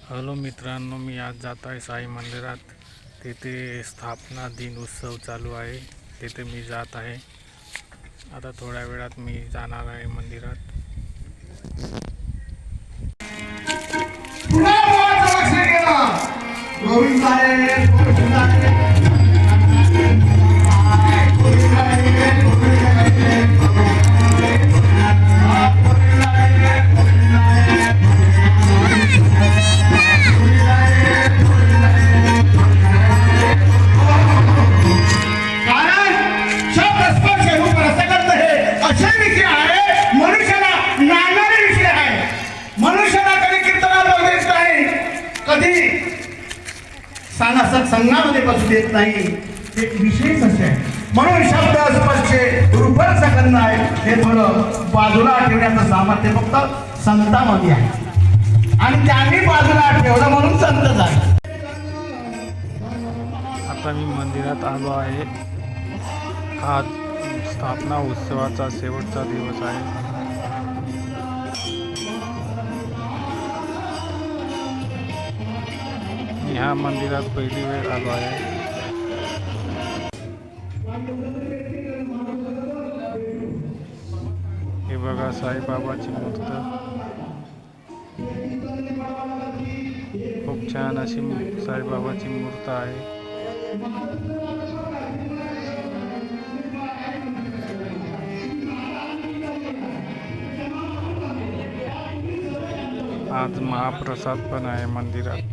Hello मित्रांनो, मी आज जात आहे साई मंदिरात. तेथे स्थापना दिन उत्सव चालू आहे. तेथे मी जात आहे. आता थोड्या वेळात मी जाणार आहे मंदिरात. संघामध्ये बसू देत नाही. एक विशेष असे म्हणून शब्द स्पर्शे रूपच सकंद आहे. हे थोडं बाजूला ठेवण्याचं सामर्थ्य फक्त संतांमध्ये आहे आणि त्यांनी बाजूला ठेवलं म्हणून संत झाले. आता मी मंदिरात आलो आहे. हा स्थापना उत्सवाचा शेवटचा दिवस आहे. ह्या मंदिरात पहिली वेळ आलो आहे. हे बघा साईबाबाची मूर्त. खूप छान अशी साईबाबाची मूर्त आहे. आज महाप्रसाद पण आहे मंदिरात.